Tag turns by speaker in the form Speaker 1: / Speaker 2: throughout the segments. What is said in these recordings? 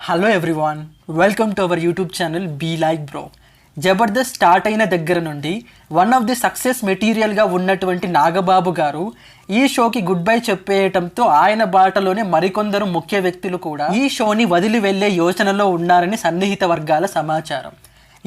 Speaker 1: Hello everyone, welcome to our YouTube channel be like bro. Jabardasth start అయిన దగ్గర నుండి one of the success మెటీరియల్గా ఉన్నటువంటి నాగబాబు గారు ఈ షోకి గుడ్ బై చెప్పేయటంతో ఆయన బాటలోనే మరికొందరు ముఖ్య వ్యక్తులు కూడా ఈ షోని వదిలి వెళ్లే యోచనలో ఉన్నారని సన్నిహిత వర్గాల సమాచారం.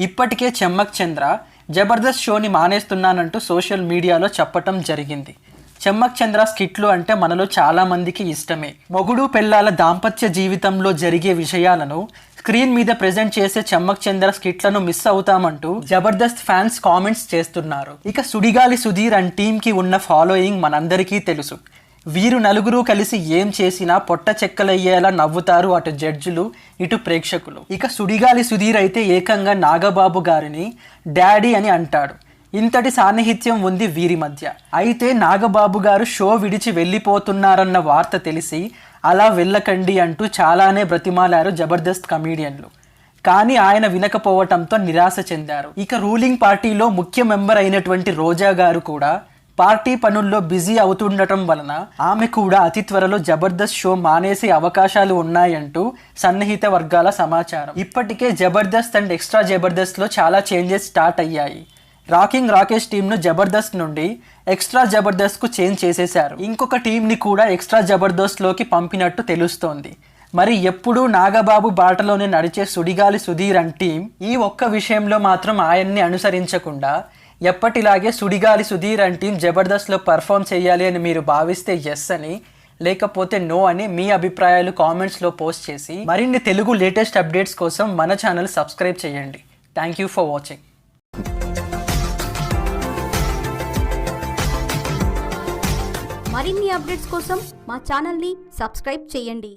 Speaker 1: ఇప్పటికే చెమ్మక్ చంద్ర జబర్దస్త్ షోని మానేస్తున్నానంటూ సోషల్ మీడియాలో చెప్పటం జరిగింది. చెమ్మక్ చంద్ర స్కిట్లు అంటే మనలో చాలా మందికి ఇష్టమే. మొగుడు పెళ్ళాల దాంపత్య జీవితంలో జరిగే విషయాలను స్క్రీన్ మీద ప్రెజెంట్ చేసే చెమ్మక్ చంద్ర స్కిట్లను మిస్ అవుతామంటూ జబర్దస్త్ ఫ్యాన్స్ కామెంట్స్ చేస్తున్నారు. ఇక సుడిగాలి సుధీర్ అండ్ టీంకి ఉన్న ఫాలోయింగ్ మనందరికీ తెలుసు. వీరు నలుగురు కలిసి ఏం చేసినా పొట్ట చెక్కలయ్యేలా నవ్వుతారు అటు జడ్జిలు, ఇటు ప్రేక్షకులు. ఇక సుడిగాలి సుధీర్ అయితే ఏకంగా నాగబాబు గారిని డాడీ అని అంటాడు. ఇంతటి సాన్నిహిత్యం ఉంది వీరి మధ్య. అయితే నాగబాబు గారు షో విడిచి వెళ్ళిపోతున్నారన్న వార్త తెలిసి అలా వెళ్ళకండి అంటూ చాలానే బ్రతిమాలారు జబర్దస్త్ కమీడియన్లు. కానీ ఆయన వినకపోవటంతో నిరాశ చెందారు. ఇక రూలింగ్ పార్టీలో ముఖ్య మెంబర్ అయినటువంటి రోజా గారు కూడా పార్టీ పనుల్లో బిజీ అవుతుండటం వలన ఆమె కూడా అతి త్వరలో జబర్దస్త్ షో మానేసే అవకాశాలు ఉన్నాయంటూ సన్నిహిత వర్గాల సమాచారం. ఇప్పటికే జబర్దస్త్ అండ్ ఎక్స్ట్రా జబర్దస్త్లో చాలా చేంజెస్ స్టార్ట్ అయ్యాయి. రాకింగ్ రాకేష్ టీంను జబర్దస్త్ నుండి ఎక్స్ట్రా జబర్దస్త్కు చేంజ్ చేసేశారు. ఇంకొక టీంని కూడా ఎక్స్ట్రా జబర్దస్త్లోకి పంపినట్టు తెలుస్తోంది. మరి ఎప్పుడూ నాగబాబు బాటలోనే నడిచే సుడిగాలి సుధీర్ అండ్ టీం ఈ ఒక్క విషయంలో మాత్రం ఆయన్ని అనుసరించకుండా ఎప్పటిలాగే సుడిగాలి సుధీర్ అండ్ టీం జబర్దస్త్లో పర్ఫామ్ చేయాలి అని మీరు భావిస్తే ఎస్ అని, లేకపోతే నో అని మీ అభిప్రాయాలు కామెంట్స్లో పోస్ట్ చేసి మరిన్ని తెలుగు లేటెస్ట్ అప్డేట్స్ కోసం మన ఛానల్ సబ్స్క్రైబ్ చేయండి. Thank you for watching.
Speaker 2: మరిన్ని అప్డేట్స్ కోసం మా ఛానల్ని సబ్స్క్రైబ్ చేయండి.